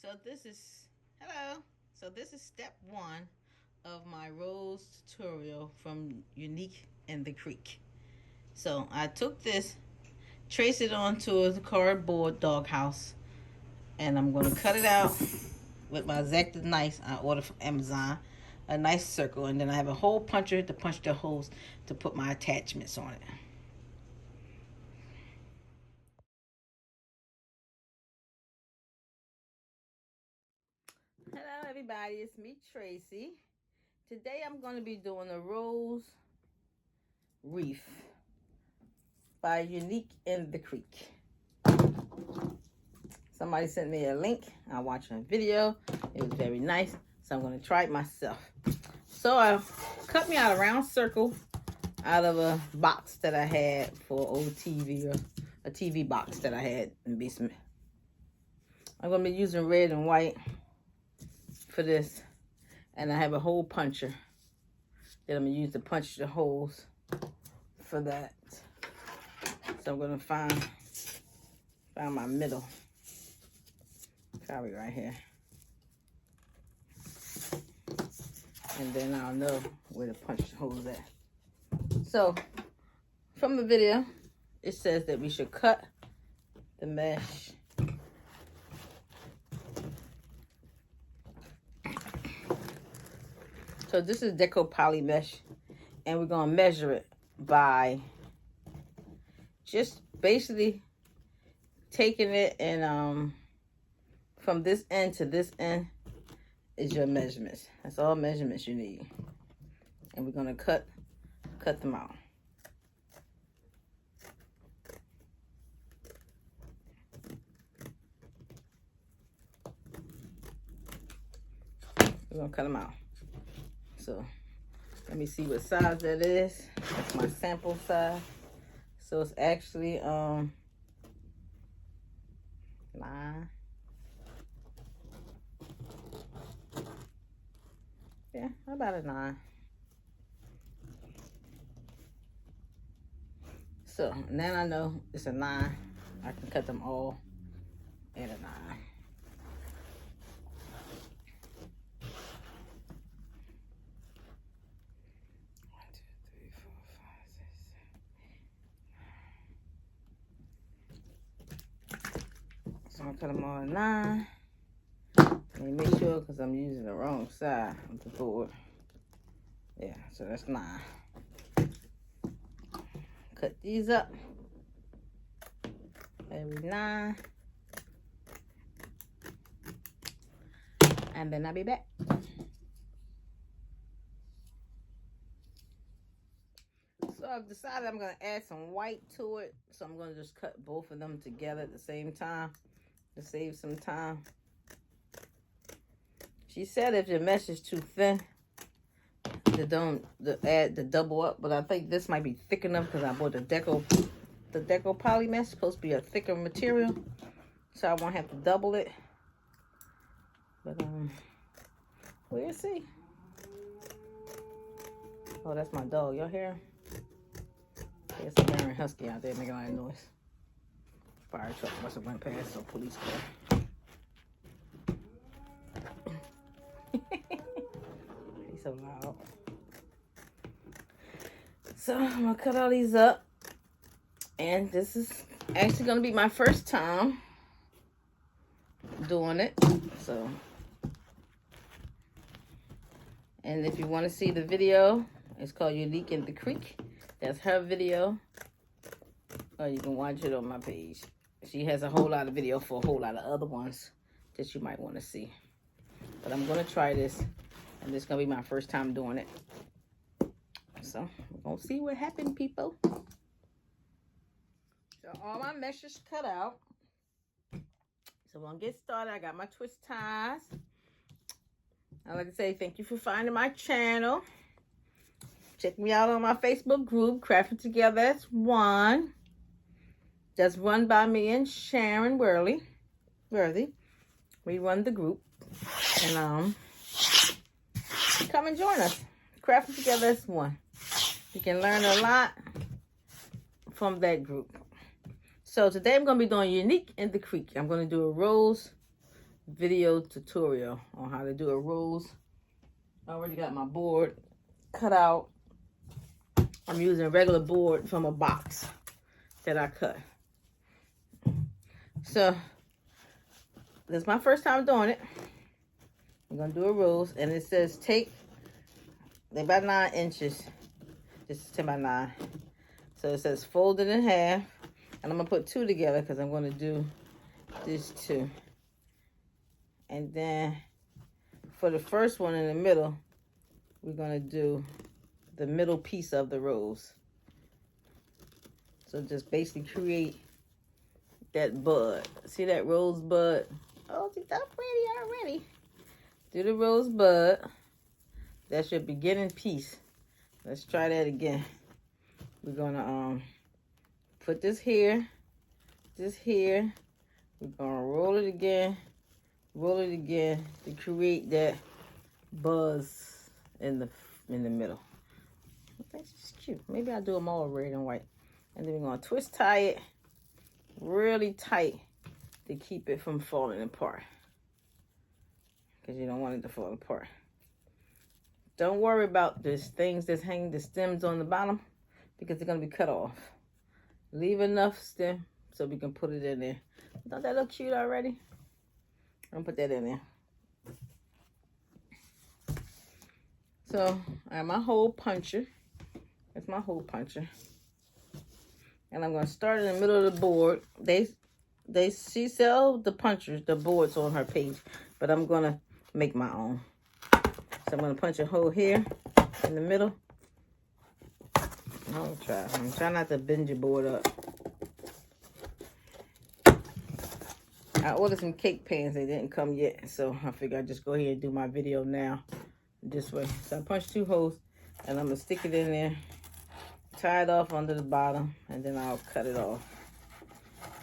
So this is, hello. So this is step one of my rose tutorial from Unique in the Creek. So I took this, traced it onto a cardboard doghouse, and I'm going to cut it out with my X-Acto knife I ordered from Amazon. A nice circle, and then I have a hole puncher to punch the holes to put my attachments on it. Hello everybody, it's me Tracy. Today I'm going to be doing a rose wreath by Unique in the Creek. Somebody sent me a link. I watched a video. It was very nice, so I'm going to try it myself. So I cut me out a round circle out of a box that I had for old TV, or a TV box that I had in the basement. I'm going to be using red and white for this, and I have a hole puncher that I'm going to use to punch the holes for that. So I'm going to find my middle, probably right here, and then I'll know where to punch the holes at. So from the video, it says that we should cut the mesh so this is deco poly mesh, and we're going to measure it by just basically taking it, and from this end to this end is your measurements. That's all measurements you need, and we're going to cut them out. We're going to cut them out. So let me see what size that is. That's my sample size. So it's actually 9. Yeah, about a 9. So now I know it's a 9. I can cut them all at a 9. 1, 2, 3, 4, 5, 6, 7. So I'm gonna cut them all at 9. Let me make sure, because I'm using the wrong side of the board. Yeah, so that's 9. Cut these up every 9. And then I'll be back. So I've decided I'm going to add some white to it. So I'm going to just cut both of them together at the same time to save some time. She said if your mesh is too thin, add the double up, but I think this might be thick enough because I bought the deco poly mesh. Supposed to be a thicker material, so I won't have to double it. But we'll see. Oh, that's my dog. Y'all hear him? There's a German husky out there making a lot of noise. Fire truck must have went past, so police car. He's so loud. So I'm gonna cut all these up, and this is actually gonna be my first time doing it. So, and if you want to see the video, it's called Unique in the Creek. That's her video, or you can watch it on my page. She has a whole lot of video for a whole lot of other ones that you might want to see. But I'm gonna try this, and this is gonna be my first time doing it. So we're gonna see what happened, people. So all my mesh is cut out. So we're gonna get started. I got my twist ties. I'd like to say thank you for finding my channel. Check me out on my Facebook group, Crafting Together as One. That's run by me and Sharon Worthy. We run the group. And come and join us. Crafting Together as One. You can learn a lot from that group. So today I'm going to be doing Unique in the Creek. I'm going to do a rose video tutorial on how to do a rose. I already got my board cut out. I'm using a regular board from a box that I cut. So, this is my first time doing it. I'm going to do a rose, and it says they're about 9 inches. This is 10 by 9. So it says fold it in half, and I'm going to put 2 together because I'm going to do this 2. And then for the first one in the middle, we're going to do the middle piece of the rose. So just basically create that bud. See that rose bud? Oh, that's pretty already. Do the rose bud. That's your beginning piece. Let's try that again. We're gonna put this here. We're gonna roll it again to create that buzz in the middle. That's just cute. Maybe I'll do them all red and white. And then we're gonna twist tie it really tight to keep it from falling apart. Because you don't want it to fall apart. Don't worry about this things that's hanging the stems on the bottom because they're gonna be cut off. Leave enough stem so we can put it in there. Don't that look cute already? I'm gonna put that in there. So I have my hole puncher. That's my hole puncher. And I'm gonna start in the middle of the board. She sell the punchers, the boards on her page, but I'm gonna make my own. So I'm gonna punch a hole here in the middle. I'm try not to bend your board up. I ordered some cake pans. They didn't come yet, so I figured I'd just go ahead and do my video now this way. So I punched 2 holes, and I'm gonna stick it in there, tie it off under the bottom, and then I'll cut it off.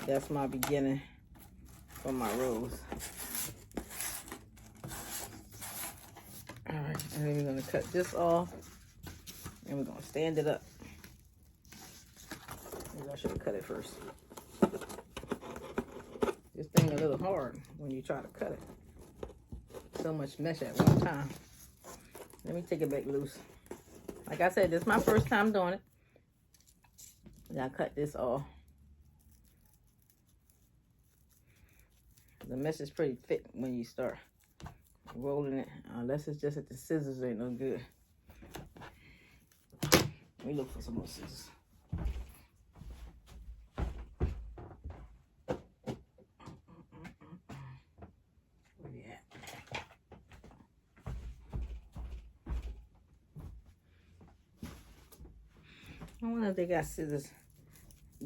That's my beginning for my rose. All right, and then we're gonna cut this off, and we're gonna stand it up. Maybe I should have cut it first. This thing a little hard when you try to cut it. So much mesh at one time. Let me take it back loose. Like I said, this is my first time doing it. And I cut this off. The mesh is pretty thick when you start rolling it, unless it's just that the scissors ain't no good. Let me look for some more scissors. Where they at? I wonder if they got scissors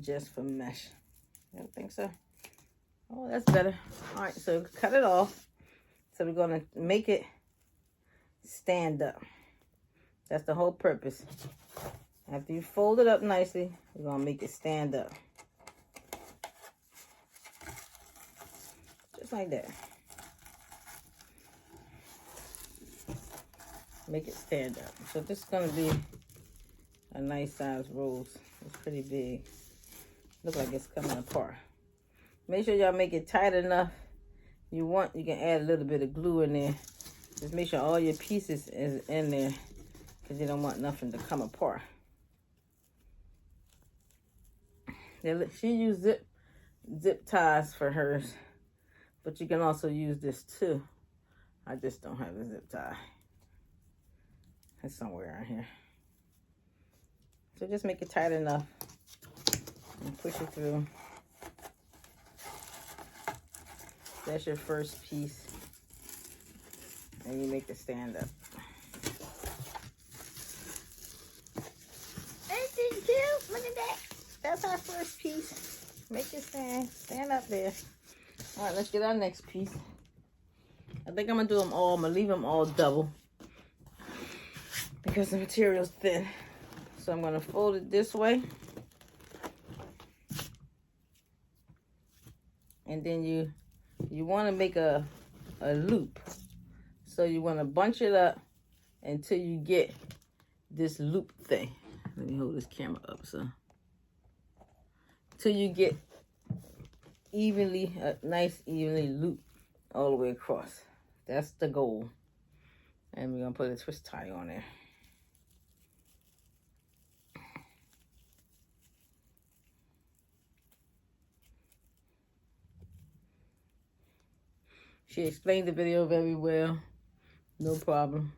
just for mesh. I don't think so. Oh, that's better. All right, so cut it off. So we're going to make it stand up. That's the whole purpose. After you fold it up nicely, we're going to make it stand up. Just like that. Make it stand up. So this is going to be a nice size rose. It's pretty big. Look like it's coming apart. Make sure y'all make it tight enough. You can add a little bit of glue in there. Just make sure all your pieces is in there because you don't want nothing to come apart. She used zip ties for hers, but you can also use this too. I just don't have a zip tie. It's somewhere around here. So just make it tight enough and push it through. That's your first piece. And you make it stand up. Ain't it cute? Look at that. That's our first piece. Make it stand up there. All right, let's get our next piece. I think I'm gonna do them all. I'm gonna leave them all double because the material's thin. So I'm gonna fold it this way. And then you want to make a loop. So you want to bunch it up until you get this loop thing. Let me hold this camera up so. Till you get a nice evenly loop all the way across. That's the goal. And we're going to put a twist tie on there. She explained the video very well. No problem.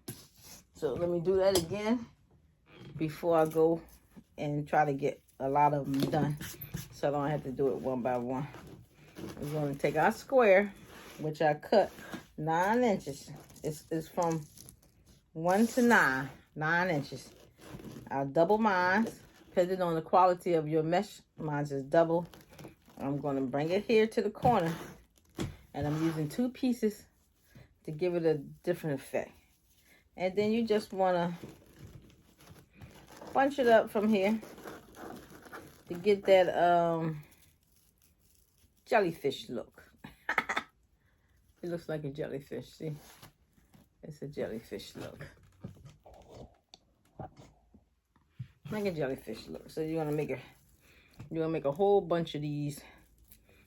So let me do that again before I go and try to get a lot of them done, so I don't have to do it one by one. We're going to take our square, which I cut 9 inches. It's from 1 to 9 inches. I'll double mine, depending on the quality of your mesh. Mine is double. I'm going to bring it here to the corner, and I'm using 2 pieces to give it a different effect. And then you just want to bunch it up from here to get that jellyfish look. It looks like a jellyfish, see? It's a jellyfish look. Like a jellyfish look. So you're gonna make a whole bunch of these,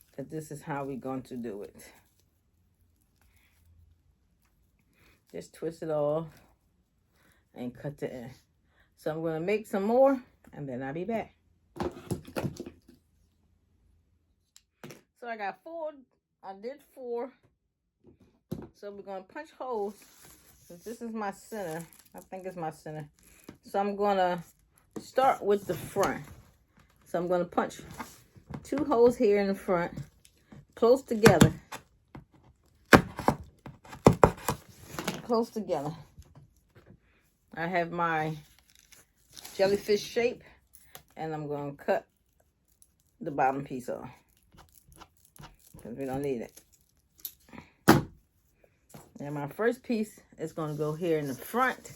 because this is how we're going to do it. Just twist it off and cut the end. So I'm going to make some more, and then I'll be back. So I got 4. I did 4. So we're going to punch holes. So this is my center. I think it's my center. So I'm going to start with the front. So I'm going to punch 2 holes here in the front, close together. Close together. I have my jellyfish shape, and I'm going to cut the bottom piece off because we don't need it. And my first piece is going to go here in the front.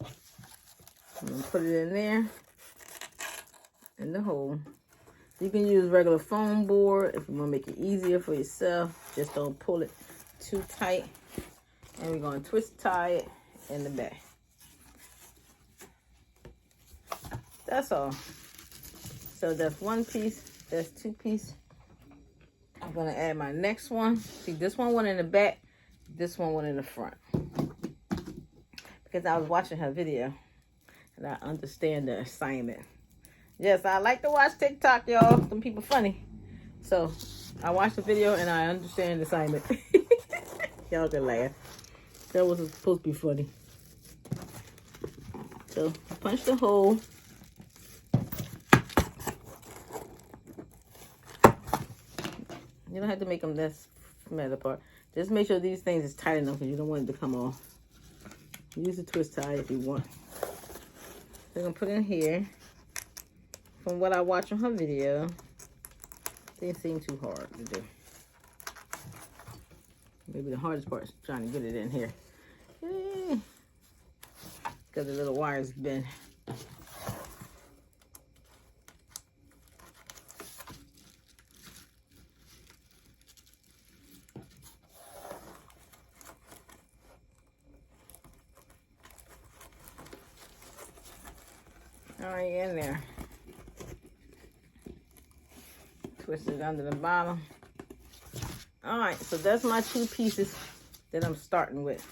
I'm going to put it in there, in the hole. You can use regular foam board if you want to make it easier for yourself. Just don't pull it too tight. And we're going to twist tie it in the back. That's all. So that's 1 piece. That's 2 pieces. I'm going to add my next one. See, this one went in the back. This one went in the front. Because I was watching her video, and I understand the assignment. Yes, I like to watch TikTok, y'all. Some people funny. So I watched the video, and I understand the assignment. Y'all can laugh. That wasn't supposed to be funny. So punch the hole. You don't have to make them this spread apart. Just make sure these things is tight enough, because you don't want it to come off. Use a twist tie if you want. So I'm gonna put in here. From what I watched on her video, didn't seem too hard to do. Maybe the hardest part is trying to get it in here. Because the little wires bend. All right, in there. Twist it under the bottom. All right, so that's my 2 pieces that I'm starting with.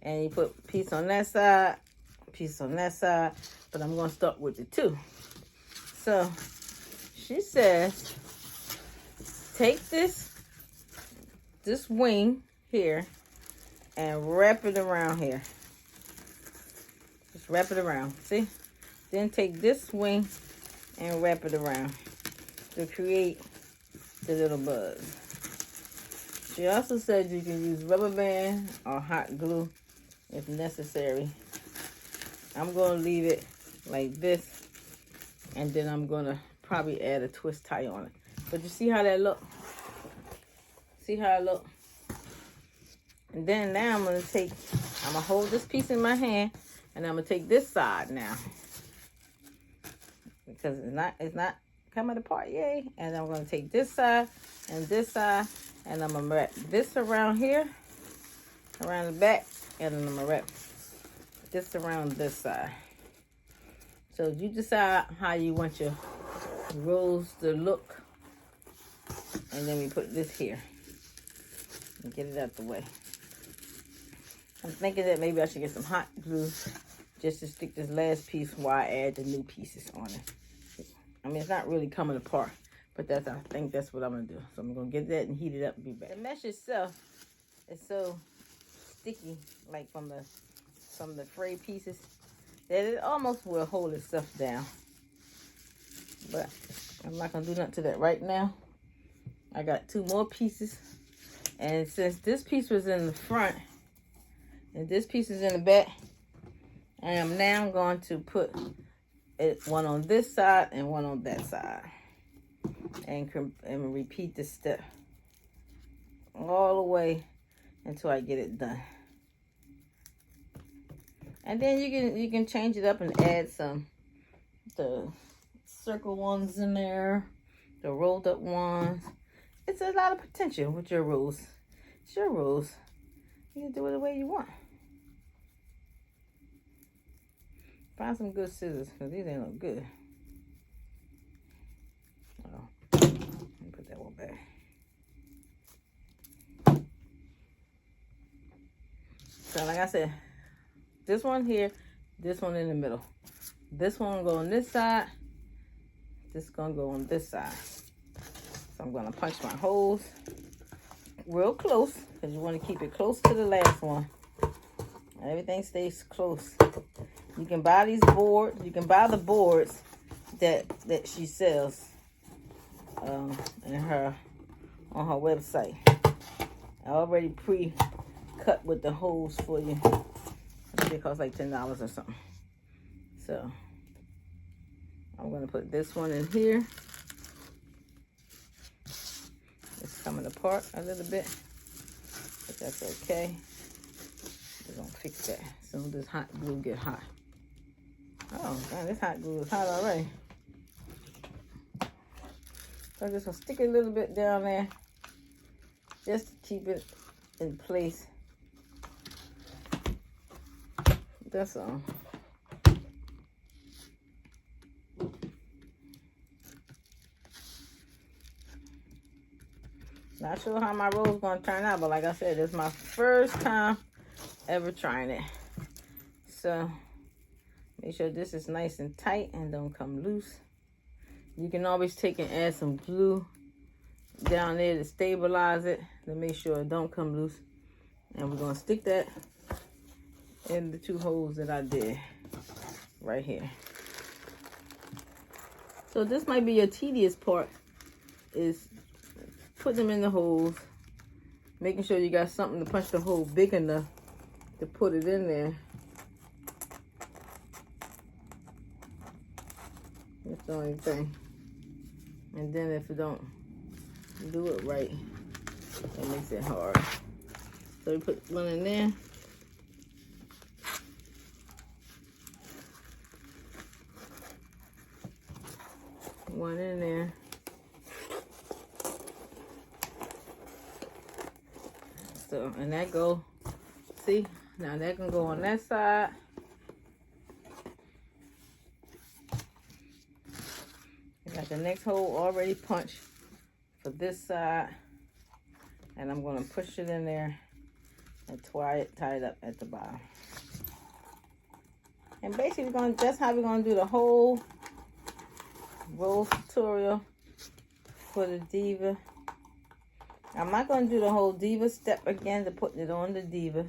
And you put a piece on that side, piece on that side, but I'm going to start with the 2. So she says, take this wing here and wrap it around here. Just wrap it around, see? Then take this wing and wrap it around to create the little buds. She also said you can use rubber band or hot glue if necessary. I'm going to leave it like this, and then I'm going to probably add a twist tie on it. But you see how that look? See how it look? And then now I'm going to hold this piece in my hand, and I'm going to take this side now. Because it's not coming apart, yay. And I'm going to take this side, and I'm going to wrap this around here, around the back, and then I'm going to wrap this around this side. So you decide how you want your rose to look. And then we put this here. and get it out the way. I'm thinking that maybe I should get some hot glue just to stick this last piece while I add the new pieces on it. I mean, it's not really coming apart, but I think that's what I'm gonna do. So I'm gonna get that and heat it up and be back. The mesh itself is so sticky, like from the frayed pieces, that it almost will hold itself down. But I'm not gonna do nothing to that right now. I got 2 more pieces, and since this piece was in the front and this piece is in the back, I am now going to put one on this side and one on that side, and repeat this step all the way until I get it done. And then you can change it up and add the circle ones in there, the rolled up ones. It's a lot of potential with your rules. It's your rules. You can do it the way you want. Find some good scissors, because these ain't no good. Oh, let me put that one back. So like I said, this one here, this one in the middle. This one will go on this side. This is gonna go on this side. So I'm gonna punch my holes real close, because you want to keep it close to the last one. Everything stays close. You can buy these boards. You can buy the boards that she sells on her website. I already pre-cut with the holes for you. I think it costs like $10 or something. So I'm gonna put this one in here. It's coming apart a little bit, but that's okay. We're gonna fix that as soon as this hot glue get hot. Oh man, this hot glue is hot already. So I'm just gonna stick it a little bit down there just to keep it in place. That's all. Not sure how my roll's gonna turn out, but like I said, it's my first time ever trying it. So make sure this is nice and tight and don't come loose. You can always take and add some glue down there to stabilize it, to make sure it don't come loose. And we're gonna stick that in the 2 holes that I did right here. So this might be a tedious part, is putting them in the holes, making sure you got something to punch the hole big enough to put it in there. That's the only thing. And then if you don't do it right, it makes it hard. So you put one in there. One in there. So, and that go, see, now that can go on that side. I got the next hole already punched for this side. And I'm gonna push it in there and tie it up at the bottom. And basically that's how we're gonna do the whole roll tutorial for the Diva. I'm not going to do the whole Diva step again to putting it on the Diva.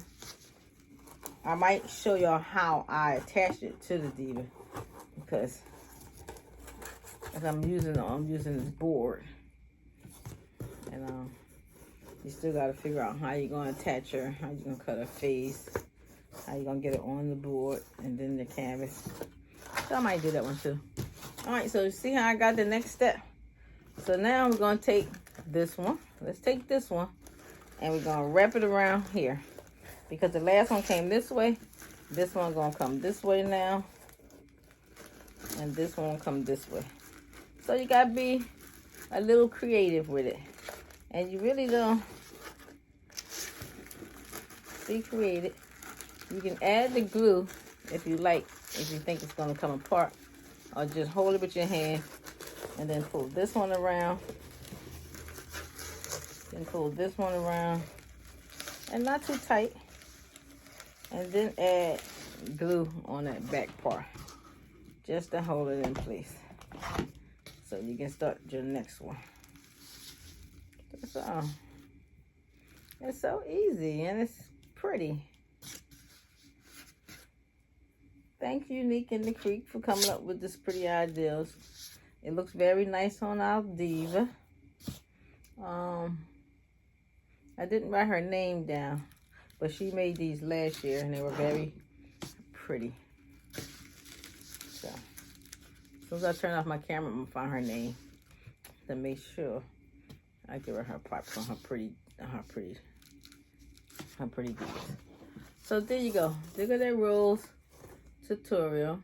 I might show y'all how I attach it to the Diva, because as I'm using this board, and you still got to figure out how you're going to attach her, how you're going to cut her face, how you're going to get it on the board and then the canvas. So I might do that one too. All right, so see how I got the next step? So now we're going to take this one. Let's take this one, and we're going to wrap it around here, because the last one came this way. This one's going to come this way now, and this one will come this way. So you got to be a little creative with it, and you really don't be creative. You can add the glue if you like, if you think it's going to come apart, or just hold it with your hand and then pull this one around. Then pull this one around and not too tight. And then add glue on that back part, just to hold it in place. So you can start your next one. That's all. It's so easy and it's pretty. Thank you, Unique in the Creek, for coming up with this pretty ideas. It looks very nice on our diva. I didn't write her name down, but she made these last year and they were very pretty. So, as soon as I turn off my camera, I'm gonna find her name to make sure I give her her props on her pretty deeds. So there you go. Look at that rules tutorial.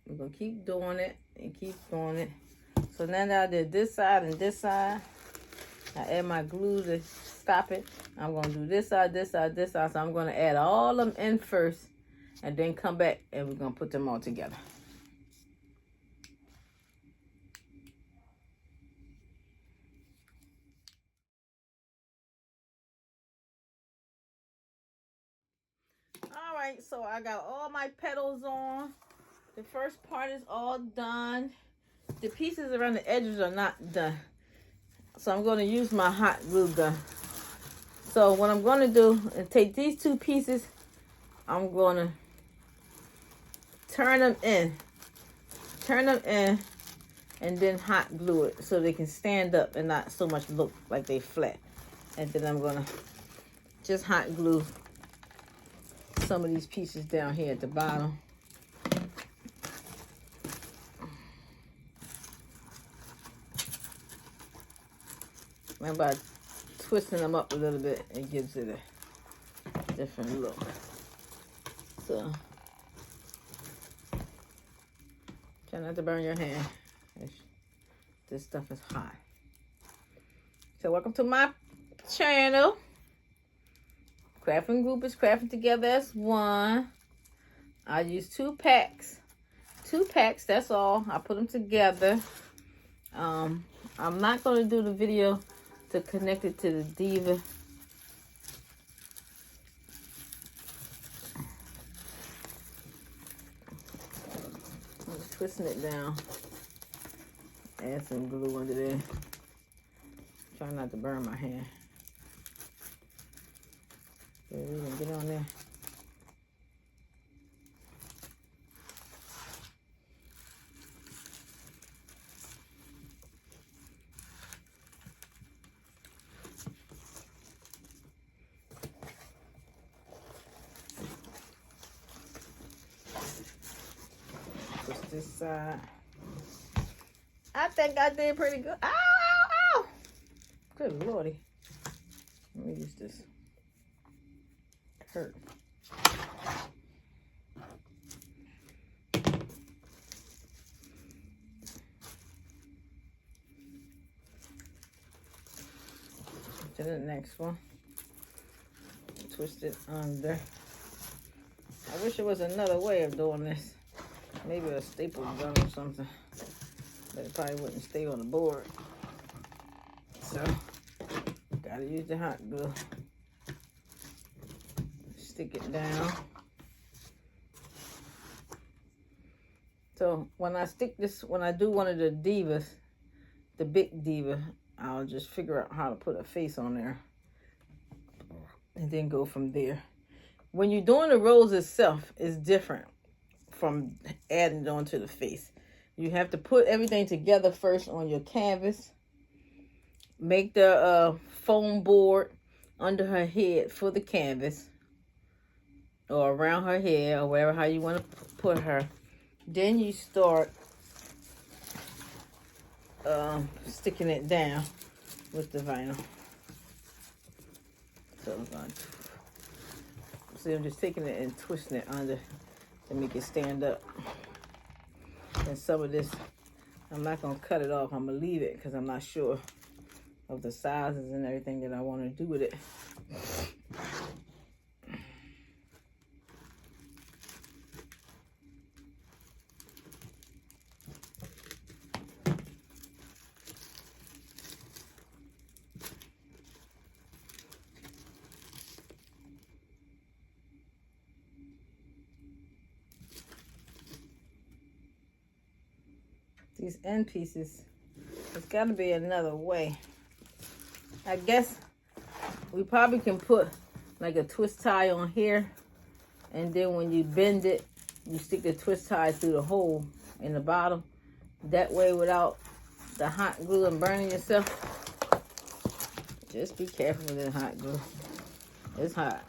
I'm gonna keep doing it and keep doing it. So now that I did this side and this side, I add my glue to stop it. I'm gonna do this side, this side, this side. So I'm gonna add all of them in first and then come back and we're gonna put them all together. All right, so I got all my petals on. The first part is all done. The pieces around the edges are not done. So I'm going to use my hot glue gun. So what I'm going to do is take these two pieces. I'm going to turn them in, and then hot glue it so they can stand up and not so much look like they flat. And then I'm going to just hot glue some of these pieces down here at the bottom. And by twisting them up a little bit, it gives it a different look. So, try not to burn your hand. This stuff is hot. So, welcome to my channel. Crafting group is crafting together as one. I use 2 packs. 2 packs, that's all. I put them together. I'm not going to do the video to connect it to the diva. I'm twisting it down. Add some glue under there. Try not to burn my hand. There, we can get on there. Twist this side. I think I did pretty good. Ow, ow, ow! Good lordy. Let me use this. Hurt. To the next one. Twist it under. I wish there was another way of doing this. Maybe a staple gun or something. But it probably wouldn't stay on the board. So, gotta use the hot glue. Stick it down. So when I stick this, when I do one of the divas, the big diva, I'll just figure out how to put a face on there and then go from there. When you're doing the rose itself, it's different from adding it onto the face. You have to put everything together first on your canvas. Make the foam board under her head for the canvas, or around her head, or wherever how you want to put her. Then you start sticking it down with the vinyl. So I'm going to, see, I'm just taking it and twisting it under to make it stand up. And some of this, I'm not going to cut it off. I'm going to leave it because I'm not sure of the sizes and everything that I want to do with it. these end pieces. There's got to be another way. I guess we probably can put like a twist tie on here, and then when you bend it, you stick the twist tie through the hole in the bottom. That way, without the hot glue and burning yourself. Just be careful with that hot glue. It's hot.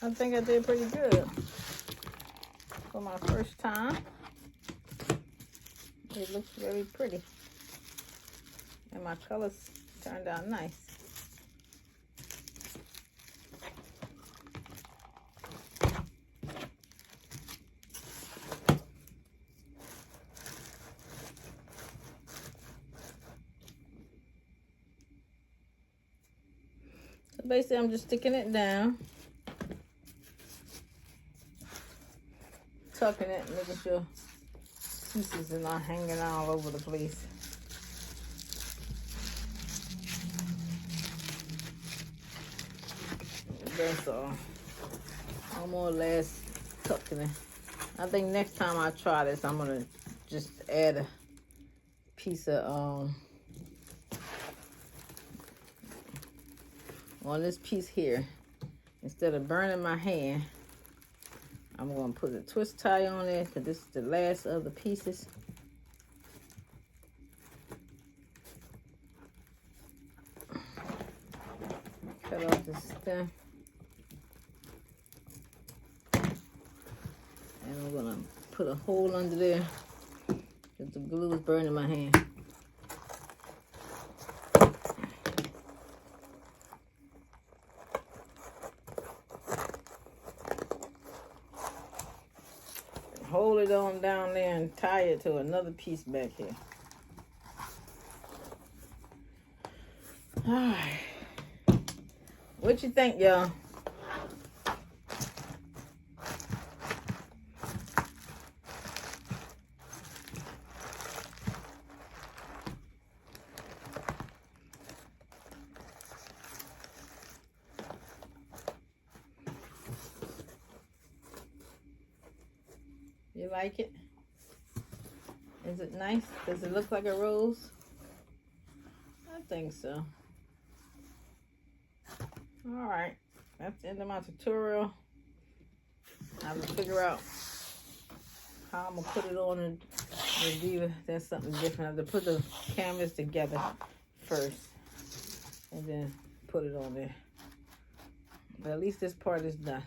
I think I did pretty good for my first time. It looks very pretty. And my colors turned out nice. So basically I'm just sticking it down. Tucking it, making sure pieces are not hanging all over the place. That's all. I'm more or less tucking it. I think next time I try this, I'm gonna just add a piece of on this piece here. Instead of burning my hand, I'm going to put a twist tie on there because this is the last of the pieces. Cut off the stem. And I'm going to put a hole under there because the glue is burning my hand. Hold it on down there and tie it to another piece back here. Alright. What you think, y'all? You like it? Is it nice? Does it look like a rose? I think so. Alright, that's the end of my tutorial. I have to figure out how I'm going to put it on the Diva. That's something different. I have to put the canvas together first and then put it on there. But at least this part is done.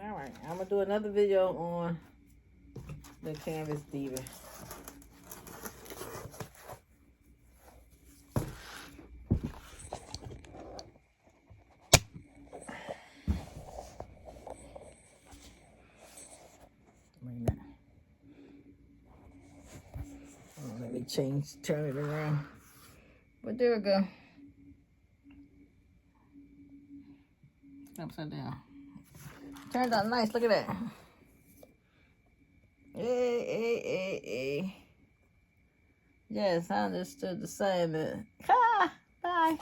Alright, I'm going to do another video on the canvas Diva. Let me turn it around. But there we go. Upside down. Turned out nice, look at that. Hey. Yes, I understood the same. Bye.